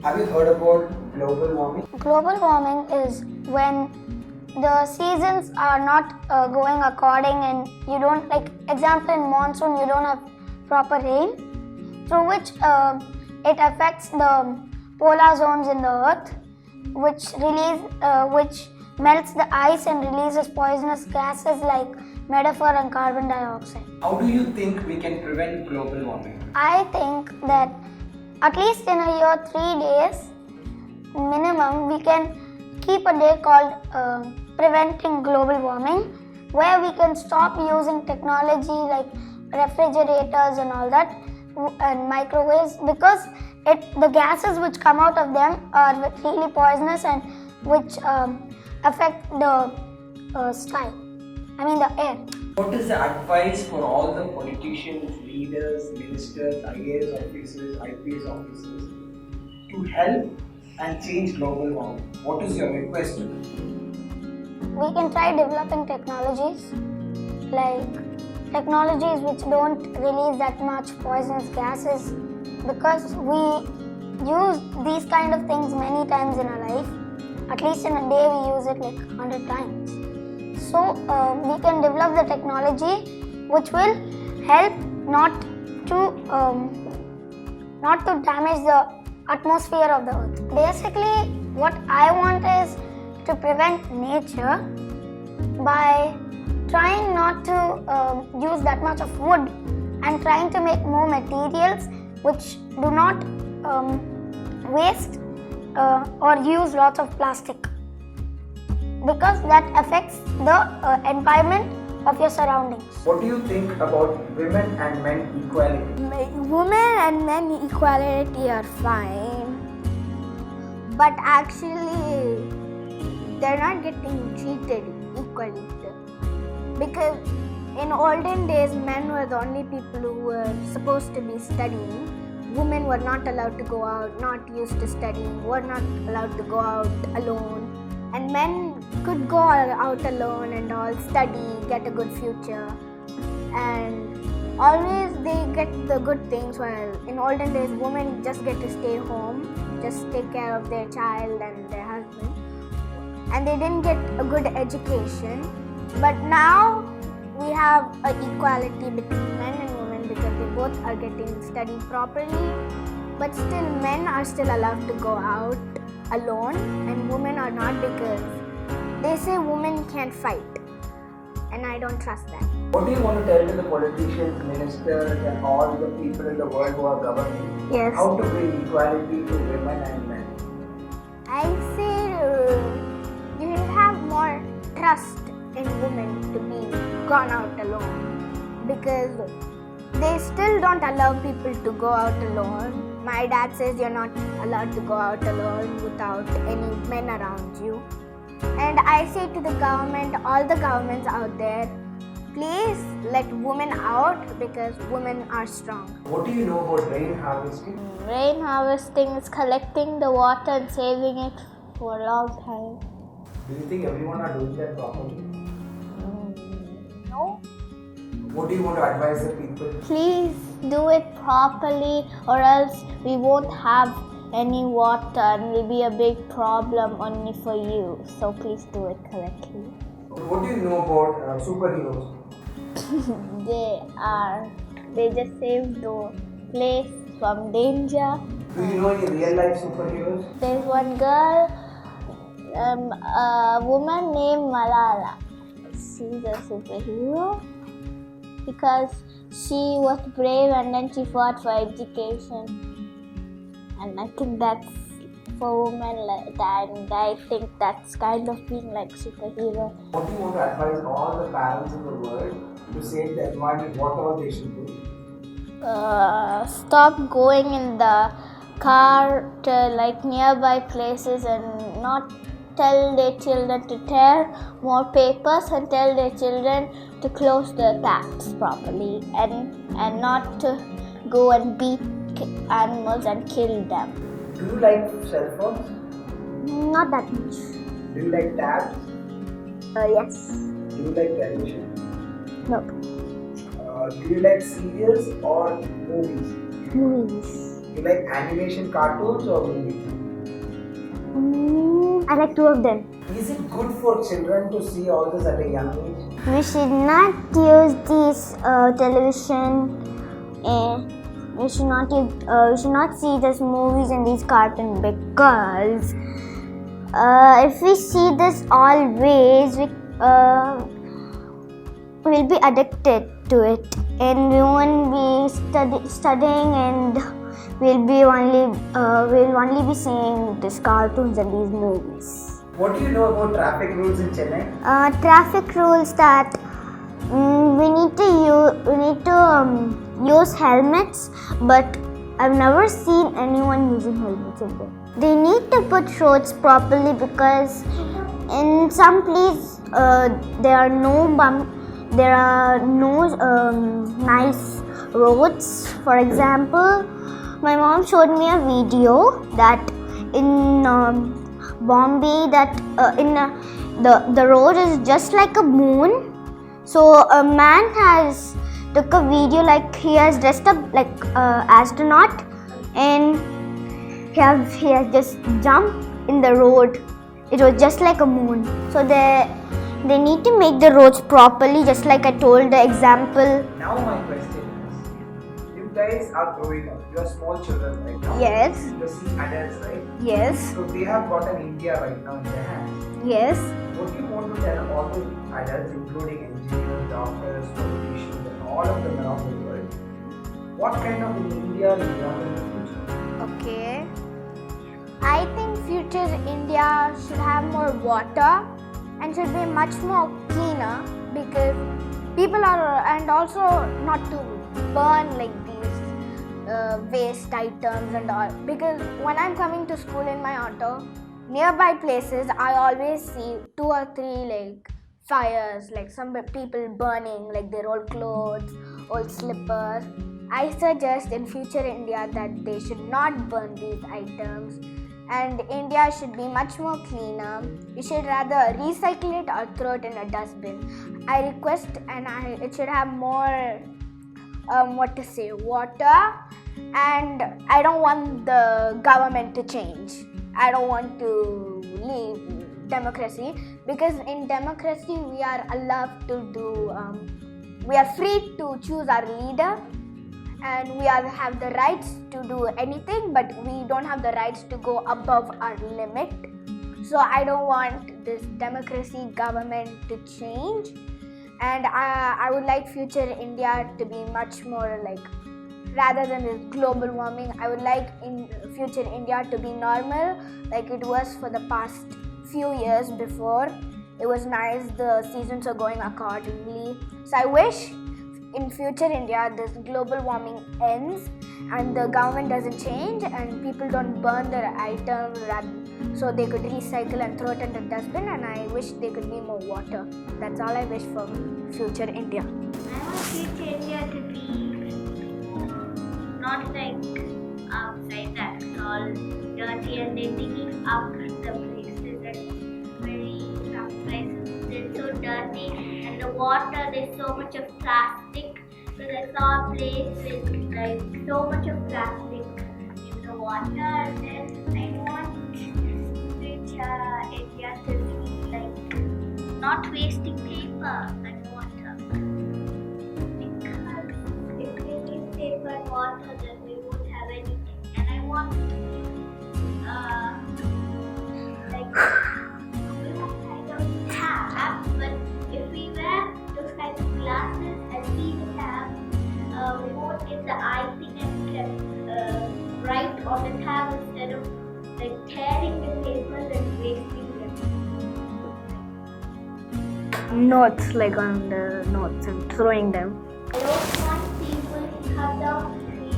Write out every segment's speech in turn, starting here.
Have you heard about global warming? Global warming is when the seasons are not going according and you don't, like example in monsoon you don't have proper rain, through which it affects the polar zones in the earth, which melts the ice and releases poisonous gases like metaphor and carbon dioxide. How do you think we can prevent global warming? I think that at least in a year, 3 days minimum, we can keep a day called preventing global warming, where we can stop using technology like refrigerators and all that and microwaves, because the gases which come out of them are really poisonous and which affect the the air. What is the advice for all the politicians, leaders, ministers, IAS officers, IPS officers to help and change global warming? What is your request to them? We can try developing technologies which don't release that much poisonous gases, because we use these kind of things many times in our life. At least in a day we use it like 100 times. So we can develop the technology which will help not to damage the atmosphere of the earth. Basically, what I want is to prevent nature by trying not to use that much of wood and trying to make more materials which do not waste or use lots of plastic, because that affects the environment of your surroundings. What do you think about women and men equality? Women and men equality are fine, but actually they're not getting treated equally, because in olden days men were the only people who were supposed to be studying. Women were not allowed to go out, not used to studying, were not allowed to go out alone, and men could go out alone and all, study, get a good future, and always they get the good things, while in olden days women just get to stay home, just take care of their child and their husband, and they didn't get a good education. But now we have an equality between men and women, because they both are getting studied properly, but still men are still allowed to go out alone and women are not, because they say women can't fight, and I don't trust that. What do you want to tell to the politicians, ministers and all the people in the world who are governing? Yes. How to bring equality to women and men? I say you should have more trust in women to be gone out alone, because they still don't allow people to go out alone. My dad says you're not allowed to go out alone without any men around you. And I say to the government, all the governments out there, please let women out, because women are strong. What do you know about rain harvesting? Rain harvesting is collecting the water and saving it for a long time. Do you think everyone are doing that properly? No. What do you want to advise the people? Please do it properly, or else we won't have any water and it will be a big problem only for you. So please do it correctly. What do you know about superheroes? They just save the place from danger. Do you know any real life superheroes? There's one girl, a woman named Malala. She's a superhero because she was brave and then she fought for education. And I think that's for women like that, and I think that's kind of being like superhero. What do you want to advise all the parents in the world to save the environment? What all they should do? Stop going in the car to like nearby places and not tell their children to tear more papers, and tell their children to close the taps properly, and not to go and beat animals and kill them. Do you like cell phones? Not that much. Do you like tabs? Yes. Do you like television? Nope. Do you like serials or movies? Movies. Do you like animation cartoons or movies? I like two of them. Is it good for children to see all this at a young age? We should not use this television. We should not see these movies and these cartoons because if we see this always, we'll be addicted to it, and we won't be studying, and we'll only be seeing these cartoons and these movies. What do you know about traffic rules in Chennai? Traffic rules that we need to use helmets, but I've never seen anyone using helmets in there. They need to put roads properly because in some places there are no nice roads. For example, my mom showed me a video that in Bombay that the road is just like a moon. So a man has took a video like he has dressed up like astronaut, and he has just jumped in the road. It was just like a moon. So they need to make the roads properly, just like I told the example. Now my question is, you guys are growing up. You are small children right now. Yes. You see adults, right? Yes. So they have got an India right now in their hands. Yes. What do you want to tell all the adults, including engineers, doctors, politicians, and all of them around the world? What kind of India you want in the future? Okay. I think future India should have more water and should be much more cleaner because people are, and also not to burn like these waste items and all. Because when I'm coming to school in my auto, nearby places I always see 2 or 3 like fires, like some people burning like their old clothes, old slippers. I suggest in future India that they should not burn these items, and India should be much more cleaner. We should rather recycle it or throw it in a dustbin. I request, and it should have more water, and I don't want the government to change. I don't want to leave democracy, because in democracy we are allowed to do, we are free to choose our leader, and we have the rights to do anything, but we don't have the rights to go above our limit. So I don't want this democracy government to change, and I would like future India to be much more like, rather than this global warming, I would like in future India to be normal like it was for the past few years before. It was nice, the seasons are going accordingly. So I wish in future India this global warming ends and the government doesn't change and people don't burn their items, so they could recycle and throw it in the dustbin, and I wish there could be more water. That's all I wish for future India. I want future India to be not like outside that it's all dirty and they're digging up the places and very some places they're so dirty, and the water there's so much of plastic. So that's all a place with like so much of plastic in the water, and then I want future India to be like not wasting paper and water. Because if we waste paper and water, then we won't have anything. And I want like we won't kind of tap, but if we wear those kinds of glasses and see the tap, we won't get the icing and can write on the tab instead of like tearing the papers and wasting them. Notes, like on the notes and throwing them. I don't want people to cut down trees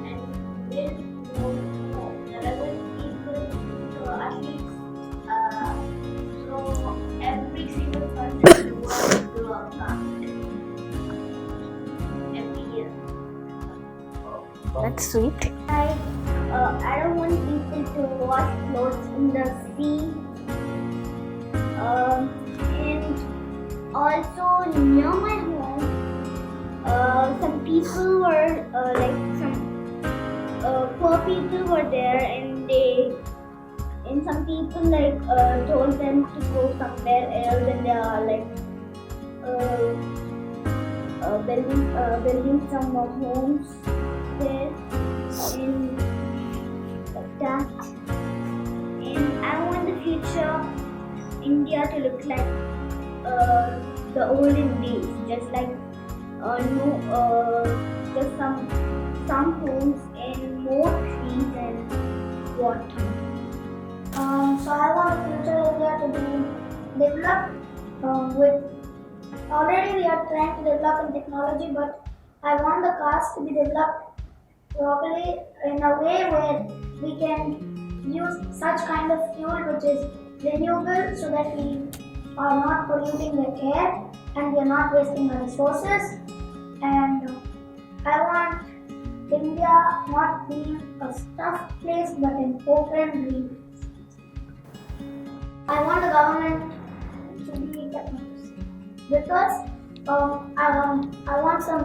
and build more. I want people to at least so every single person in the world do a plant every year. That's sweet. I don't want people to wash clothes in the sea. And also near my home, some people were some poor people were there, and and some people like told them to go somewhere else, and they are like building some more homes there in like that. And I want the future India to look like the olden days, just like just some homes and more trees and water. So I want future India to be developed with. Already we are trying to develop in technology, but I want the cars to be developed properly in a way where we can use such kind of fuel which is renewable, so that we are not polluting the air and we are not wasting our resources. And I want India not being a stuffed place but an open green place. I want the government to be technology because I want some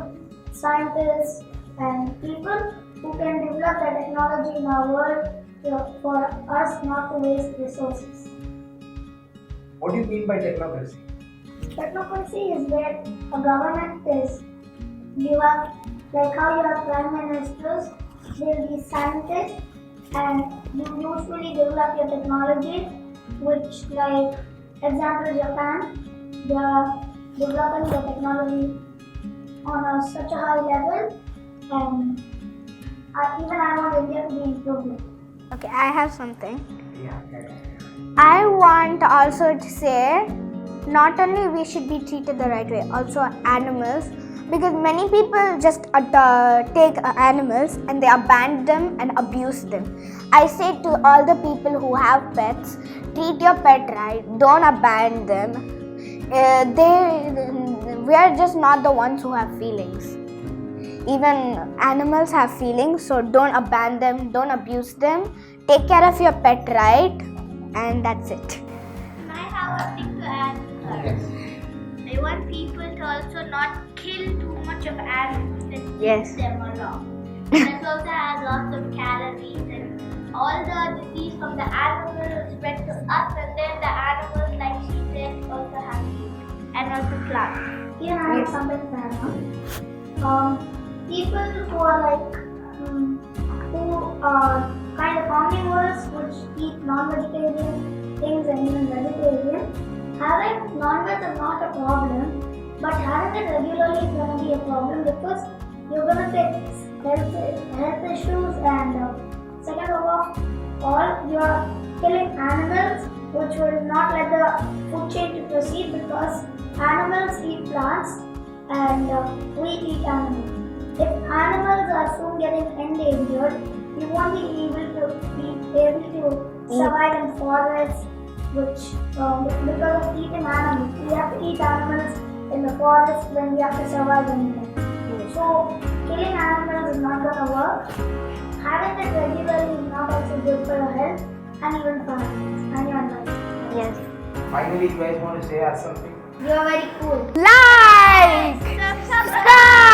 scientists and people who can develop the technology in our world for us not to waste resources. What do you mean by technocracy? Technocracy is where a government is, you have, like how you have prime ministers, there will be scientists, and you usually develop your technology, which, like, example Japan, they are developing the technology on such a high level, and even I want India to be improved. Okay, I have something. Yeah. I want also to say not only we should be treated the right way, also animals, because many people just take animals and they abandon them and abuse them. I say to all the people who have pets, treat your pet right, don't abandon them. We are just not the ones who have feelings. Even animals have feelings, so don't abandon them, don't abuse them. Take care of your pet right, and that's it. I have a thing to add to her. I want people to also not kill too much of animals and keep them along. That also has lots of calories, and all the disease from the animal will spread to us, and then the animals, like she said, also have food, and also plants. Here I have something to add. People who are who are kind of omnivores, which eat non-vegetarian things and even vegetarian, having non-veg is not a problem, but having it regularly is going to be a problem because you're going to face health issues, and second of all, you're killing animals, which will not let the food chain to proceed because animals eat plants and we eat animals. If animals are soon getting endangered, we won't be able to survive in forests, which because of eating animals, we have to eat animals in the forest when we have to survive in them. So killing animals is not going to work. Having it regularly is not also good for your health and even for animals and your environment. Yes. Finally, you guys want to say us something? You are very cool. Like, subscribe.